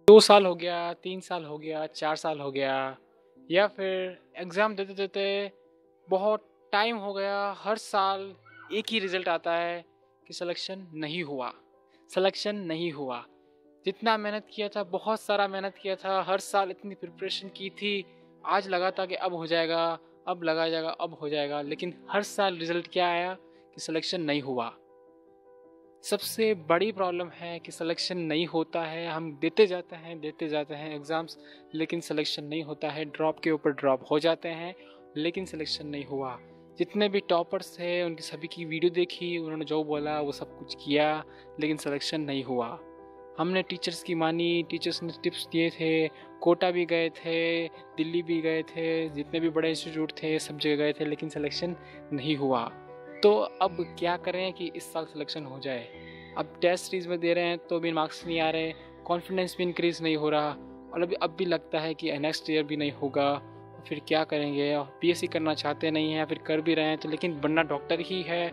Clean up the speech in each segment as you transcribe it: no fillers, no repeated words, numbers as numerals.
2 साल हो गया, 3 साल हो गया, 4 साल हो गया या फिर एग्ज़ाम देते-देते बहुत टाइम हो गया, हर साल एक ही रिज़ल्ट आता है कि सिलेक्शन नहीं हुआ। जितना मेहनत किया था, बहुत सारा मेहनत किया था, हर साल इतनी प्रिपरेशन की थी, आज लगा था कि अब हो जाएगा, अब लगा जाएगा, अब हो जाएगा, लेकिन हर साल रिज़ल्ट क्या आया कि सिलेक्शन नहीं हुआ। सबसे बड़ी प्रॉब्लम है कि सिलेक्शन नहीं होता है, हम देते जाते हैं एग्ज़ाम्स, लेकिन सिलेक्शन नहीं होता है, ड्रॉप के ऊपर ड्रॉप हो जाते हैं, लेकिन सिलेक्शन नहीं हुआ। जितने भी टॉपर्स थे उनकी सभी की वीडियो देखी, उन्होंने जो बोला वो सब कुछ किया, लेकिन सिलेक्शन नहीं हुआ। हमने टीचर्स की मानी, टीचर्स ने टिप्स दिए थे, कोटा भी गए थे, दिल्ली भी गए थे, जितने भी बड़े इंस्टीट्यूट थे सब जगह गए थे, लेकिन सिलेक्शन नहीं हुआ। तो अब क्या करें कि इस साल सिलेक्शन हो जाए। अब टेस्ट सीरीज में दे रहे हैं तो भी मार्क्स नहीं आ रहे, कॉन्फिडेंस भी इंक्रीज़ नहीं हो रहा, और अब भी लगता है कि नेक्स्ट ईयर भी नहीं होगा। फिर क्या करेंगे? बीएससी करना चाहते नहीं हैं, फिर कर भी रहे हैं तो, लेकिन बनना डॉक्टर ही है,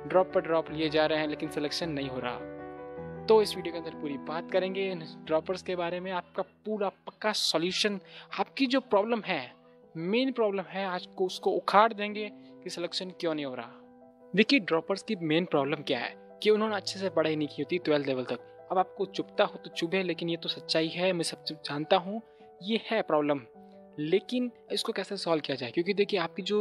ड्रॉप पर ड्रॉप लिए जा रहे हैं, लेकिन सिलेक्शन नहीं हो रहा। तो इस वीडियो के अंदर पूरी बात करेंगे इन ड्रॉपर्स के बारे में, आपका पूरा पक्का सॉल्यूशन, आपकी जो प्रॉब्लम है, मेन प्रॉब्लम है, आज को उसको उखाड़ देंगे कि सिलेक्शन क्यों नहीं हो रहा। देखिए, ड्रॉपर्स की मेन प्रॉब्लम क्या है कि उन्होंने अच्छे से पढ़ाई नहीं की होती 12th लेवल तक। अब आपको चुभता हो तो चुभे, लेकिन ये तो सच्चाई है, मैं सब जानता हूँ, ये है प्रॉब्लम। लेकिन इसको कैसे सॉल्व किया जाए, क्योंकि देखिए आपकी जो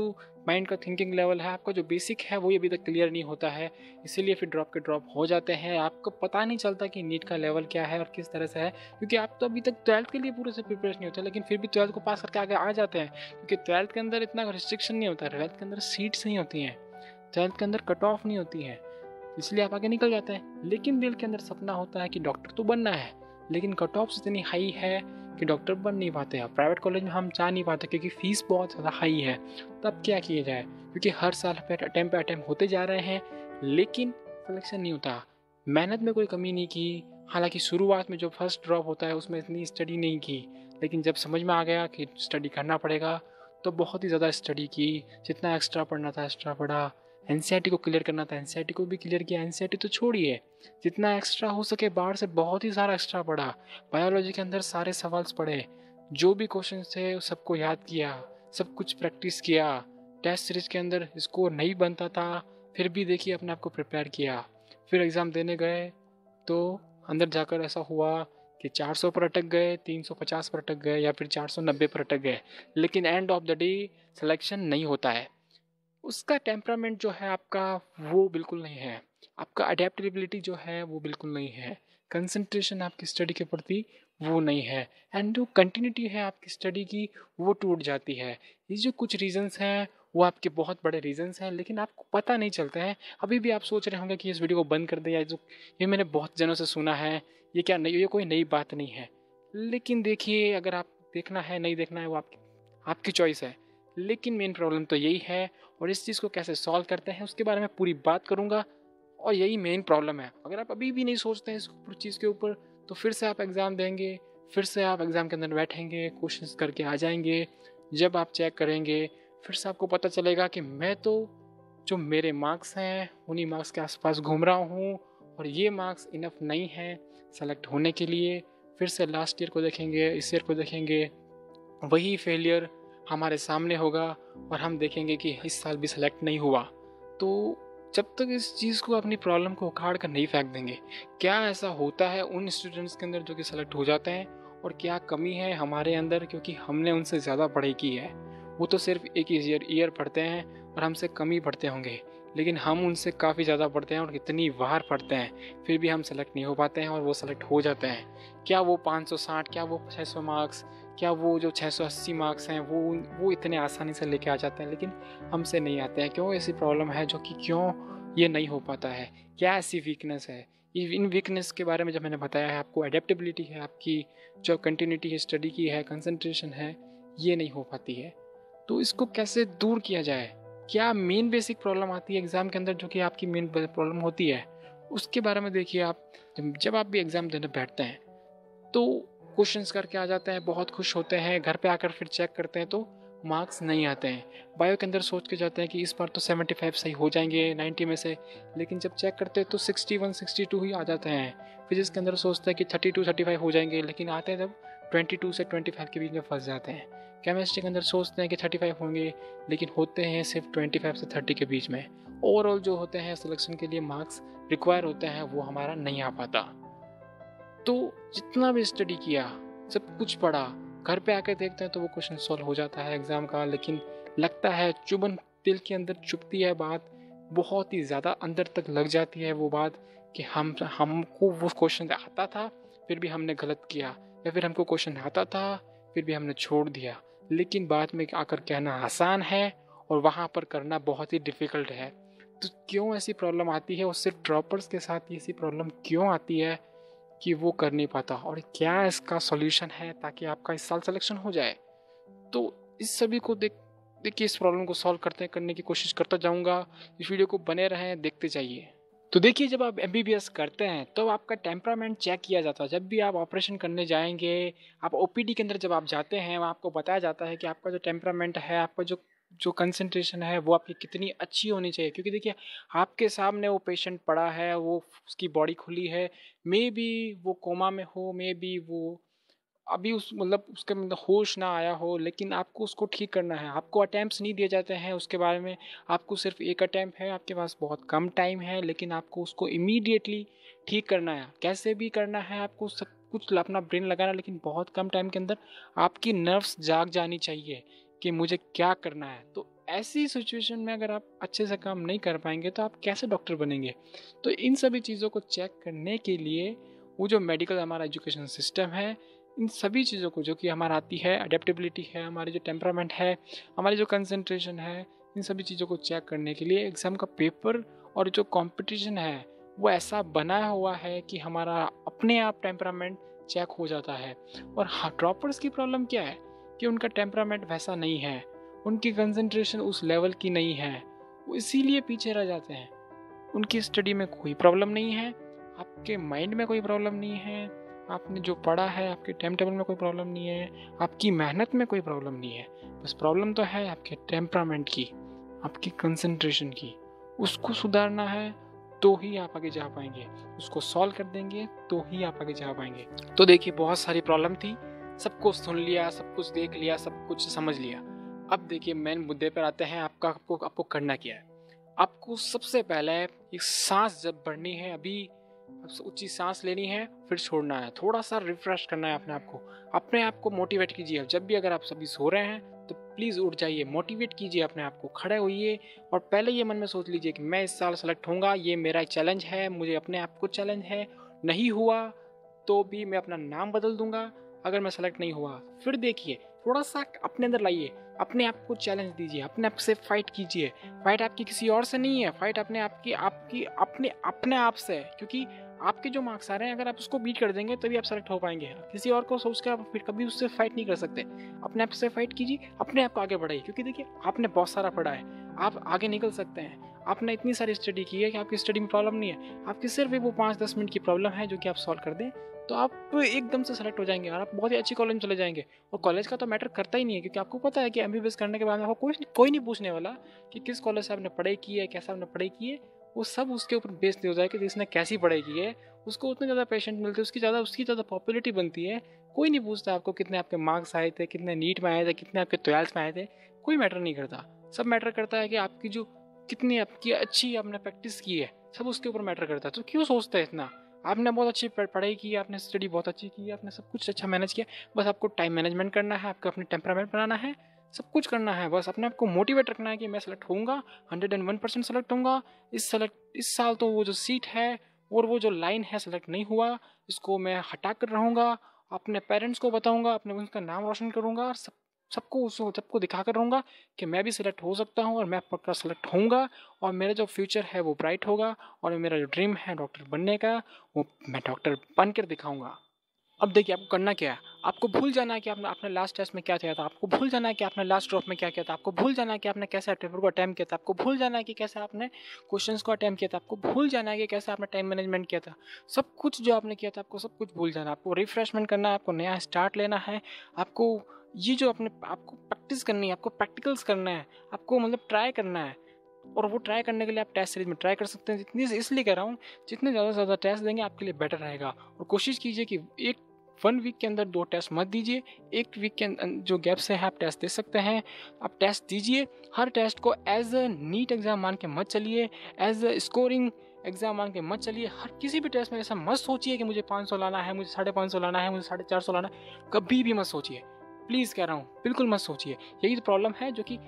माइंड का थिंकिंग लेवल है, आपका जो बेसिक है, वो अभी तक क्लियर नहीं होता है, इसीलिए फिर ड्रॉप के ड्रॉप हो जाते हैं। आपको पता नहीं चलता कि नीट का लेवल क्या है और किस तरह से है, क्योंकि आप तो अभी तक 12th के लिए पूरे से प्रिपरेशन नहीं होते, लेकिन फिर भी 12th को पास करके आगे आ जाते हैं, क्योंकि 12th के अंदर इतना रिस्ट्रिक्शन नहीं होता, 12th के अंदर सीट्स नहीं होती हैं, 12th के अंदर कट ऑफ नहीं होती है, इसलिए आप आगे निकल जाते हैं। लेकिन दिल के अंदर सपना होता है कि डॉक्टर तो बनना है, लेकिन कट ऑफ इतनी हाई है कि डॉक्टर बन नहीं पाते हैं, प्राइवेट कॉलेज में हम जा नहीं पाते क्योंकि फ़ीस बहुत ज़्यादा हाई है। तब क्या किया जाए, क्योंकि हर साल पे अटैम्प्ट होते जा रहे हैं, लेकिन सिलेक्शन नहीं होता। मेहनत में कोई कमी नहीं की, हालांकि शुरुआत में जो फर्स्ट ड्रॉप होता है उसमें इतनी स्टडी नहीं की, लेकिन जब समझ में आ गया कि स्टडी करना पड़ेगा तो बहुत ही ज़्यादा स्टडी की, जितना एक्स्ट्रा पढ़ना था एक्स्ट्रा पढ़ा, एनसीईआरटी को क्लियर करना था एनसीईआरटी को भी क्लियर किया, एनसीईआरटी तो छोड़िए, जितना एक्स्ट्रा हो सके बाहर से बहुत ही सारा एक्स्ट्रा पढ़ा, बायोलॉजी के अंदर सारे सवाल पढ़े, जो भी क्वेश्चन थे सबको याद किया, सब कुछ प्रैक्टिस किया। टेस्ट सीरीज के अंदर स्कोर नहीं बनता था, फिर भी देखिए अपने आप को प्रिपेयर किया, फिर एग्ज़ाम देने गए तो अंदर जाकर ऐसा हुआ कि 400 पर अटक गए, 350 पर अटक गए, या फिर 490 पर अटक गए, लेकिन end of the day selection नहीं होता है। उसका टेम्परामेंट जो है आपका, वो बिल्कुल नहीं है, आपका अडेप्टेबिलिटी जो है वो बिल्कुल नहीं है, कंसंट्रेशन आपकी स्टडी के प्रति वो नहीं है, एंड जो कंटिन्यूटी है आपकी स्टडी की वो टूट जाती है। ये जो कुछ रीजंस हैं वो आपके बहुत बड़े रीजंस हैं, लेकिन आपको पता नहीं चलता है। अभी भी आप सोच रहे होंगे कि इस वीडियो को बंद कर दे, या जो ये मैंने बहुत जनों से सुना है, ये क्या नहीं, ये कोई नई बात नहीं है। लेकिन देखिए, अगर आप देखना है नहीं देखना है वो आपकी चॉइस है, लेकिन मेन प्रॉब्लम तो यही है, और इस चीज़ को कैसे सॉल्व करते हैं उसके बारे में पूरी बात करूंगा, और यही मेन प्रॉब्लम है। अगर आप अभी भी नहीं सोचते हैं इस चीज़ के ऊपर, तो फिर से आप एग्ज़ाम देंगे, फिर से आप एग्ज़ाम के अंदर बैठेंगे, क्वेश्चंस करके आ जाएंगे, जब आप चेक करेंगे फिर से आपको पता चलेगा कि मैं तो जो मेरे मार्क्स हैं उन्हीं मार्क्स के आसपास घूम रहा हूँ, और ये मार्क्स इनफ नहीं है सेलेक्ट होने के लिए। फिर से लास्ट ईयर को देखेंगे, इस ईयर को देखेंगे, वही फेलियर हमारे सामने होगा, और हम देखेंगे कि इस साल भी सेलेक्ट नहीं हुआ। तो जब तक इस चीज़ को, अपनी प्रॉब्लम को उखाड़ कर नहीं फेंक देंगे, क्या ऐसा होता है उन स्टूडेंट्स के अंदर जो कि सेलेक्ट हो जाते हैं, और क्या कमी है हमारे अंदर क्योंकि हमने उनसे ज़्यादा पढ़ाई की है। वो तो सिर्फ एक ही ईयर पढ़ते हैं और हमसे कम ही पढ़ते होंगे, लेकिन हम उनसे काफ़ी ज़्यादा पढ़ते हैं और कितनी बार पढ़ते हैं, फिर भी हम सेलेक्ट नहीं हो पाते हैं, और वो सेलेक्ट हो जाते हैं। क्या वो 560, क्या वो 600 मार्क्स, क्या वो जो 680 मार्क्स हैं वो इतने आसानी से लेके आ जाते हैं, लेकिन हमसे नहीं आते हैं। क्यों ऐसी प्रॉब्लम है जो कि क्यों ये नहीं हो पाता है, क्या ऐसी वीकनेस है? इन वीकनेस के बारे में जब मैंने बताया है आपको, एडेप्टेबिलिटी है आपकी, जो कंटिन्यूटी है स्टडी की है, कंसंट्रेशन है, ये नहीं हो पाती है। तो इसको कैसे दूर किया जाए? क्या मेन बेसिक प्रॉब्लम आती है एग्ज़ाम के अंदर, जो कि आपकी मेन प्रॉब्लम होती है, उसके बारे में देखिए। आप जब आप भी एग्ज़ाम देने बैठते हैं तो क्वेश्चंस करके आ जाते हैं, बहुत खुश होते हैं, घर पे आकर फिर चेक करते हैं तो मार्क्स नहीं आते हैं। बायो के अंदर सोच के जाते हैं कि इस बार तो 75 सही हो जाएंगे 90 में से, लेकिन जब चेक करते हैं तो 61 62 ही आ जाते हैं। फिजिक्स के अंदर सोचते हैं कि 32 35 हो जाएंगे, लेकिन आते हैं जब 22 से 25 के बीच में फंस जाते हैं। केमिस्ट्री के अंदर सोचते हैं कि 35 होंगे, लेकिन होते हैं सिर्फ 25 से 30 के बीच में। ओवरऑल जो होते हैं सिलेक्शन के लिए मार्क्स रिक्वायर होते हैं वो हमारा नहीं आ पाता। तो जितना भी स्टडी किया, सब कुछ पढ़ा, घर पे आकर देखते हैं तो वो क्वेश्चन सॉल्व हो जाता है एग्ज़ाम का, लेकिन लगता है चुभन दिल के अंदर चुभती है बात, बहुत ही ज़्यादा अंदर तक लग जाती है वो बात कि हमको वो क्वेश्चन आता था फिर भी हमने गलत किया, या फिर हमको क्वेश्चन आता था फिर भी हमने छोड़ दिया। लेकिन बाद में आकर कहना आसान है और वहाँ पर करना बहुत ही डिफ़िकल्ट है। तो क्यों ऐसी प्रॉब्लम आती है और सिर्फ ड्रॉपर्स के साथ ऐसी प्रॉब्लम क्यों आती है कि वो कर नहीं पाता, और क्या इसका सॉल्यूशन है ताकि आपका इस साल सिलेक्शन हो जाए? तो इस सभी को देखिए इस प्रॉब्लम को सॉल्व करने की कोशिश करता जाऊंगा। इस वीडियो को बने रहें, देखते जाइए। तो देखिए, जब आप MBBS करते हैं तो आपका टेम्परामेंट चेक किया जाता है। जब भी आप ऑपरेशन करने जाएंगे, आप OPD के अंदर जब आप जाते हैं, वहाँ आपको बताया जाता है कि आपका जो टेम्परामेंट है, आपका जो कंसंट्रेशन है वो आपकी कितनी अच्छी होनी चाहिए। क्योंकि देखिए, आपके सामने वो पेशेंट पड़ा है, वो उसकी बॉडी खुली है, मे बी वो कोमा में हो, मे बी वो अभी उसके होश ना आया हो, लेकिन आपको उसको ठीक करना है। आपको अटैम्प्ट्स नहीं दिए जाते हैं उसके बारे में, आपको सिर्फ एक अटैम्प्ट है, आपके पास बहुत कम टाइम है, लेकिन आपको उसको इमीडिएटली ठीक करना है। कैसे भी करना है, आपको सब कुछ अपना ब्रेन लगाना, लेकिन बहुत कम टाइम के अंदर आपकी नर्व्स जाग जानी चाहिए कि मुझे क्या करना है। तो ऐसी सिचुएशन में अगर आप अच्छे से काम नहीं कर पाएंगे तो आप कैसे डॉक्टर बनेंगे? तो इन सभी चीज़ों को चेक करने के लिए वो जो मेडिकल हमारा एजुकेशन सिस्टम है, इन सभी चीज़ों को जो कि हमारा आती है, अडेप्टेबिलिटी है, हमारी जो टेम्परामेंट है, हमारी जो कंसंट्रेशन है, इन सभी चीज़ों को चेक करने के लिए एग्ज़ाम का पेपर और जो कंपटीशन है वो ऐसा बनाया हुआ है कि हमारा अपने आप टेम्परामेंट चेक हो जाता है। और हाँ, ड्रॉपर्स की प्रॉब्लम क्या है कि उनका टेम्परामेंट वैसा नहीं है, उनकी कंसंट्रेशन उस लेवल की नहीं है, वो इसीलिए पीछे रह जाते हैं। उनकी स्टडी में कोई प्रॉब्लम नहीं है, आपके माइंड में कोई प्रॉब्लम नहीं है, आपने जो पढ़ा है आपके टाइम टेबल में कोई प्रॉब्लम नहीं है, आपकी मेहनत में कोई प्रॉब्लम नहीं है, बस प्रॉब्लम तो है आपके टेम्परामेंट की, आपकी कंसंट्रेशन की। उसको सुधारना है तो ही आप आगे जा पाएंगे, उसको सॉल्व कर देंगे तो ही आप आगे जा पाएंगे। तो देखिए, बहुत सारी प्रॉब्लम थी, सब कुछ सुन लिया, सब कुछ देख लिया, सब कुछ समझ लिया। अब देखिए मेन मुद्दे पर आते हैं। आपको करना क्या है? आपको सबसे पहले एक सांस जब भरनी है, अभी ऊंची सांस लेनी है, फिर छोड़ना है, थोड़ा सा रिफ्रेश करना है अपने आप को मोटिवेट कीजिए। जब भी अगर आप सभी सो रहे हैं तो प्लीज़ उठ जाइए, मोटिवेट कीजिए अपने आप को, खड़े होइए और पहले ये मन में सोच लीजिए कि मैं इस साल सेलेक्ट होऊंगा, ये मेरा चैलेंज है, मुझे अपने आप को चैलेंज है। नहीं हुआ तो भी मैं अपना नाम बदल दूंगा। अगर मैं सेलेक्ट नहीं हुआ फिर देखिए, थोड़ा सा अपने अंदर लाइए, अपने आप को चैलेंज दीजिए, अपने आप से फाइट कीजिए। फाइट आपकी किसी और से नहीं है, फाइट अपने आप से है। क्योंकि आपके जो मार्क्स आ रहे हैं, अगर आप उसको बीट कर देंगे तभी आप सेलेक्ट हो पाएंगे। किसी और को सोच के आप फिर कभी उससे फाइट नहीं कर सकते। अपने आप से फाइट कीजिए, अपने आप को आगे बढ़ाइए। क्योंकि देखिए, आपने बहुत सारा पढ़ा है, आप आगे निकल सकते हैं। आपने इतनी सारी स्टडी की है कि आपकी स्टडी में प्रॉब्लम नहीं है, आपकी सिर्फ वो 5-10 मिनट की प्रॉब्लम है जो कि आप सॉल्व कर दें तो आप एकदम से सेलेक्ट हो जाएंगे और आप बहुत ही अच्छी कॉलेज में चले जाएंगे। और कॉलेज का तो मैटर करता ही नहीं है, क्योंकि आपको पता है कि MBBS करने के बाद में आपको कोई नहीं पूछने वाला कि किस कॉलेज से आपने पढ़ाई की है, कैसा आपने पढ़ाई की है। वो सब उसके ऊपर बेस्ड हो जाएगा कि जिसने कैसी पढ़ाई की है, उसको उतने ज़्यादा पेशेंट मिलते हैं, उसकी ज़्यादा पॉपुलरिटी बनती है। कोई नहीं पूछता आपको कितने आपके मार्क्स आए थे, कितने नीट में आए थे, कितने आपके 12th में आए थे, कोई मैटर नहीं करता। सब मैटर करता है कि आपकी जो कितनी आपकी अच्छी आपने प्रैक्टिस की है, सब उसके ऊपर मैटर करता है। तो क्यों सोचते हैं इतना? आपने बहुत अच्छी पढ़ाई की, आपने स्टडी बहुत अच्छी की, आपने सब कुछ अच्छा मैनेज किया, बस आपको टाइम मैनेजमेंट करना है, आपको अपने टेम्परामेंट बनाना है, सब कुछ करना है। बस अपने आप को मोटिवेट रखना है कि मैं सेलेक्ट होऊंगा, 101% सेलेक्ट होऊंगा। इस साल तो वो जो सीट है और वो जो लाइन है सेलेक्ट नहीं हुआ, इसको मैं हटा कर रहूँगा, अपने पेरेंट्स को बताऊँगा, अपने उनका नाम रोशन करूँगा और सबको दिखा कर रहूँगा कि मैं भी सिलेक्ट हो सकता हूँ और मैं पक्का सेलेक्ट होऊंगा और मेरा जो फ्यूचर है वो ब्राइट होगा और मेरा जो ड्रीम है डॉक्टर बनने का, वो मैं डॉक्टर बन कर दिखाऊँगा। अब देखिए, आपको करना क्या है? आपको भूल जाना है कि आपने लास्ट टेस्ट में क्या किया था, आपको भूल जाना है कि आपने लास्ट ड्रॉप में क्या किया था, आपको भूल जाना है कि आपने कैसे पेपर को अटेम्प्ट किया था, आपको भूल जाना है कि कैसे आपने क्वेश्चंस को अटेम्प्ट किया था, आपको भूल जाना है कि कैसे आपने टाइम मैनेजमेंट किया था। सब कुछ जो आपने किया था, आपको सब कुछ भूल जाना है। आपको रिफ्रेशमेंट करना है, आपको नया स्टार्ट लेना है, आपको ये जो आपको प्रैक्टिस करनी है, आपको प्रैक्टिकल्स करना है, आपको मतलब ट्राई करना है, और वो ट्राई करने के लिए आप टेस्ट सीरीज में ट्राई कर सकते हैं। जितनी इसलिए कह रहा हूँ, जितने ज़्यादा से ज़्यादा टेस्ट देंगे आपके लिए बेटर रहेगा। और कोशिश कीजिए कि एक 1 वीक के अंदर 2 टेस्ट मत दीजिए। 1 वीक के जो गैप्स है आप टेस्ट दे सकते हैं, आप टेस्ट दीजिए। हर टेस्ट को एज अ नीट एग्जाम मान के मत चलिए, एज अ स्कोरिंग एग्जाम मान के मत चलिए। हर किसी भी टेस्ट में ऐसा मत सोचिए कि मुझे 500 लाना है, मुझे 550 लाना है, मुझे 450 लाना है। कभी भी मत सोचिए, प्लीज़ कह रहा हूँ, बिल्कुल मत सोचिए। यही तो प्रॉब्लम है जो कि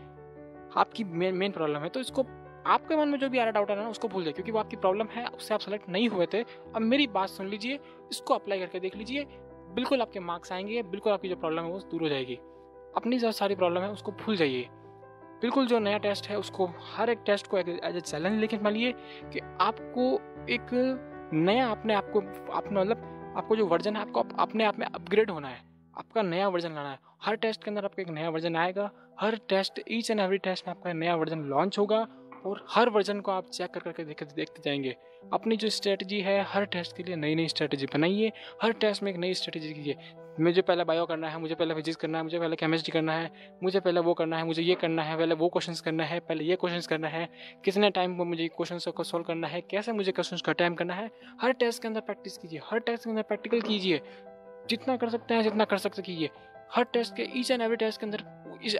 आपकी मेन प्रॉब्लम है। तो इसको, आपके मन में जो भी आ रहा डाउट आ रहा है ना, उसको भूल जाए, क्योंकि वो आपकी प्रॉब्लम है, उससे आप सेलेक्ट नहीं हुए थे। अब मेरी बात सुन लीजिए, इसको अप्लाई करके देख लीजिए, बिल्कुल आपके मार्क्स आएंगे, बिल्कुल आपकी जो प्रॉब्लम है वो दूर हो जाएगी। अपनी जो सारी प्रॉब्लम है उसको भूल जाइए। बिल्कुल जो नया टेस्ट है उसको, हर एक टेस्ट को एज ए चैलेंज लेके मानिए कि आपको एक नया अपने आप को, अपना मतलब आपको जो वर्जन है, आपको अपने आप में अपग्रेड होना है, आपका नया वर्जन लाना है। हर टेस्ट के अंदर आपका एक नया वर्जन आएगा, हर test, each and every test में आपका नया वर्जन लॉन्च होगा, और हर वर्जन को आप चेक करके देखते जाएंगे। अपनी जो स्ट्रेटजी है, हर टेस्ट के लिए नई नई स्ट्रेटजी बनाइए, हर टेस्ट में एक नई स्ट्रेटजी कीजिए। मुझे पहले बायो करना है, मुझे पहले फिजिक्स करना है, मुझे पहले केमिस्ट्री करना है, मुझे पहले वो करना है, मुझे ये करना है, पहले वो क्वेश्चंस करना है, पहले ये क्वेश्चंस करना है, कितने टाइम पर मुझे क्वेश्चंस को सोल्व करना है, कैसे मुझे क्वेश्चंस का टाइम करना है। हर टेस्ट के अंदर प्रैक्टिस कीजिए, हर टेस्ट के अंदर प्रैक्टिकल कीजिए, जितना कर सकते हैं जितना कर सकते कीजिए। हर टेस्ट के, ईच एंड एवरी टेस्ट के अंदर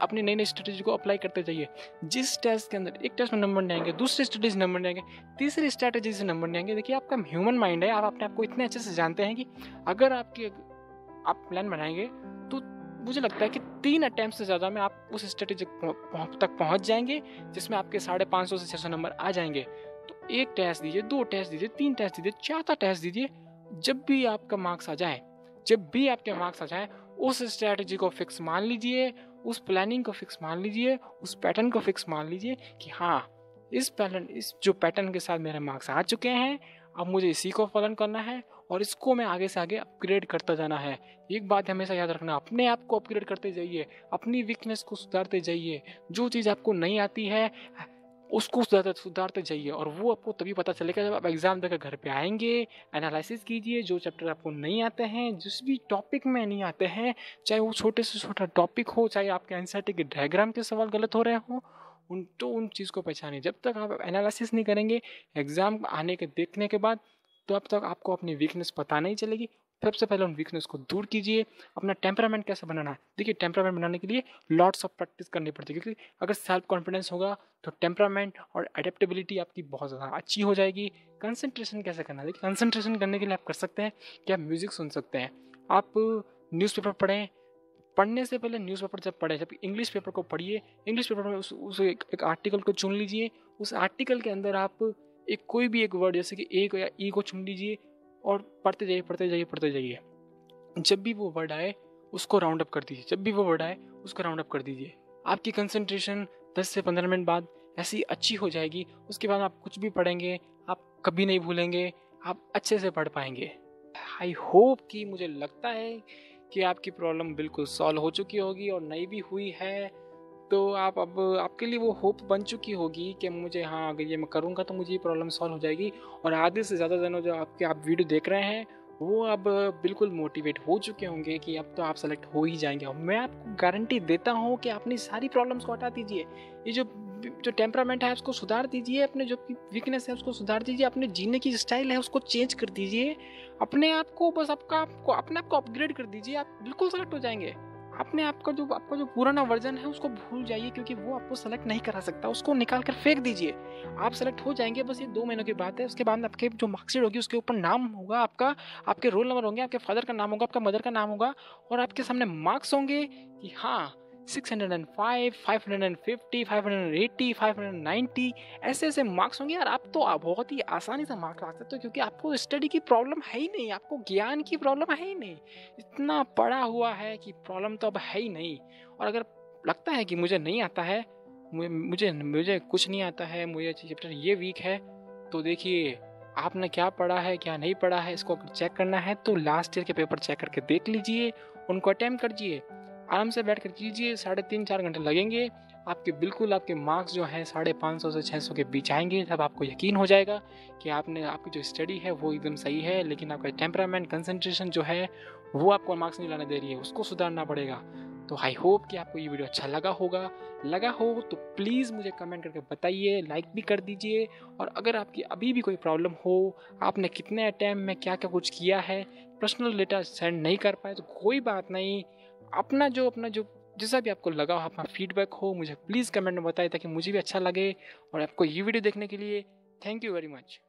अपनी नई नई स्ट्रेटेजी को अप्लाई करते जाइए। जिस टेस्ट के अंदर एक टेस्ट में नंबर नहीं आएंगे, दूसरी स्ट्रेटेजी से नंबर नहीं आएंगे, तीसरी स्ट्रेटेजी से नंबर नहीं आएंगे। देखिए, आपका ह्यूमन माइंड है, आप अपने आप को इतने अच्छे से जानते हैं कि अगर आप प्लान बनाएंगे तो मुझे लगता है कि 3 अटेम्प्ट से ज़्यादा में आप उस स्ट्रेटेजी तक पहुंच जाएंगे जिसमें आपके 550 से 600 नंबर आ जाएंगे। तो 1 टेस्ट दीजिए, 2 टेस्ट दीजिए, 3 टेस्ट दीजिए, 4था टेस्ट दीजिए। जब भी आपका मार्क्स आ जाए, जब भी आपके मार्क्स आ जाए, उस स्ट्रेटजी को फिक्स मान लीजिए, उस प्लानिंग को फिक्स मान लीजिए, उस पैटर्न को फिक्स मान लीजिए कि हाँ, इस जो पैटर्न के साथ मेरे मार्क्स आ चुके हैं, अब मुझे इसी को फॉलो करना है और इसको मैं आगे से आगे अपग्रेड करता जाना है। एक बात हमेशा याद रखना, अपने आप को अपग्रेड करते जाइए, अपनी वीकनेस को सुधारते जाइए। जो चीज़ आपको नहीं आती है उसको सुधारते जाइए, और वो आपको तभी पता चलेगा जब आप एग्जाम देकर घर पे आएंगे। एनालिसिस कीजिए, जो चैप्टर आपको नहीं आते हैं, जिस भी टॉपिक में नहीं आते हैं, चाहे वो छोटे से छोटा टॉपिक हो, चाहे आपके एनसीईआरटी के डायग्राम के सवाल गलत हो रहे हो, उन चीज़ को पहचानिए। जब तक आप एनालिसिस नहीं करेंगे एग्जाम आने के देखने के बाद, तो अब तक आपको अपनी वीकनेस पता नहीं चलेगी। सबसे पहले उन वीकनेस को दूर कीजिए। अपना टेम्परामेंट कैसे बनाना है, देखिए, टेम्परामेंट बनाने के लिए लॉट्स ऑफ प्रैक्टिस करनी पड़ती है, क्योंकि अगर सेल्फ कॉन्फिडेंस होगा तो टेम्परामेंट और अडेप्टेबिलिटी आपकी बहुत ज़्यादा अच्छी हो जाएगी। कंसंट्रेशन कैसे करना है, देखिए, कंसंट्रेशन करने के लिए आप कर सकते हैं कि आप म्यूजिक सुन सकते हैं, आप न्यूज़पेपर पढ़ें। पढ़ने से पहले न्यूज़पेपर जब पढ़ें, जब इंग्लिश पेपर को पढ़िए, इंग्लिश पेपर में उस एक आर्टिकल को चुन लीजिए। उस आर्टिकल के अंदर आप कोई भी एक वर्ड, जैसे कि ए या ई को चुन लीजिए और पढ़ते जाइए, पढ़ते जाइए, पढ़ते जाइए। जब भी वो वर्ड आए उसको राउंड अप कर दीजिए, जब भी वो वर्ड आए उसको राउंड अप कर दीजिए। आपकी कंसंट्रेशन 10 से 15 मिनट बाद ऐसी अच्छी हो जाएगी, उसके बाद आप कुछ भी पढ़ेंगे आप कभी नहीं भूलेंगे, आप अच्छे से पढ़ पाएंगे। आई होप कि, मुझे लगता है कि आपकी प्रॉब्लम बिल्कुल सॉल्व हो चुकी होगी, और नहीं भी हुई है तो आप अब आपके लिए वो होप बन चुकी होगी कि मुझे, हाँ, अगर ये मैं करूँगा तो मुझे ये प्रॉब्लम सॉल्व हो जाएगी। और आधे से ज़्यादा जनों जो आप वीडियो देख रहे हैं वो अब बिल्कुल मोटिवेट हो चुके होंगे कि अब तो आप सेलेक्ट हो ही जाएंगे। और मैं आपको गारंटी देता हूँ कि अपनी सारी प्रॉब्लम्स को हटा दीजिए, ये जो टेम्परामेंट है उसको सुधार दीजिए, अपने जो वीकनेस है उसको सुधार दीजिए, अपने जीने की स्टाइल है उसको चेंज कर दीजिए, अपने आप को बस अपने आप को अपग्रेड कर दीजिए, आप बिल्कुल सेलेक्ट हो जाएंगे। अपने आप का जो पुराना वर्जन है उसको भूल जाइए, क्योंकि वो आपको सेलेक्ट नहीं करा सकता, उसको निकाल कर फेंक दीजिए। आप सेलेक्ट हो जाएंगे, बस ये 2 महीनों की बात है। उसके बाद आपके जो मार्कशीट होगी उसके ऊपर नाम होगा आपका, आपके रोल नंबर होंगे, आपके फादर का नाम होगा, आपका मदर का नाम होगा, और आपके सामने मार्क्स होंगे कि हाँ 605, 550, 580, 590, ऐसे मार्क्स होंगे। यार, आप तो बहुत ही आसानी से मार्क्स ला सकते हो, क्योंकि आपको स्टडी की प्रॉब्लम है ही नहीं, आपको ज्ञान की प्रॉब्लम है ही नहीं, इतना पढ़ा हुआ है कि प्रॉब्लम तो अब है ही नहीं। और अगर लगता है कि मुझे नहीं आता है, मुझे कुछ नहीं आता है, मुझे चैप्टर ये वीक है, तो देखिए, आपने क्या पढ़ा है क्या नहीं पढ़ा है इसको अगर चेक करना है तो लास्ट ईयर के पेपर चेक करके देख लीजिए, उनको अटेम्प्ट कीजिए, आराम से बैठ कर कीजिए। 3.5-4 घंटे लगेंगे, आपके मार्क्स जो हैं 550 से 600 के बीच आएंगे। तब आपको यकीन हो जाएगा कि आपकी जो स्टडी है वो एकदम सही है, लेकिन आपका टेम्परामेंट, कंसंट्रेशन जो है वो आपको मार्क्स नहीं लाने दे रही है, उसको सुधारना पड़ेगा। तो आई होप कि आपको ये वीडियो अच्छा लगा हो तो प्लीज़ मुझे कमेंट करके बताइए, लाइक भी कर दीजिए। और अगर आपकी अभी भी कोई प्रॉब्लम हो, आपने कितने अटैम्प्ट में क्या क्या कुछ किया है, पर्सनल डेटा सेंड नहीं कर पाए, तो कोई बात नहीं, अपना जो जैसा भी आपको लगा हो, अपना फीडबैक हो, मुझे प्लीज़ कमेंट में बताइए ताकि मुझे भी अच्छा लगे। और आपको ये वीडियो देखने के लिए थैंक यू वेरी मच।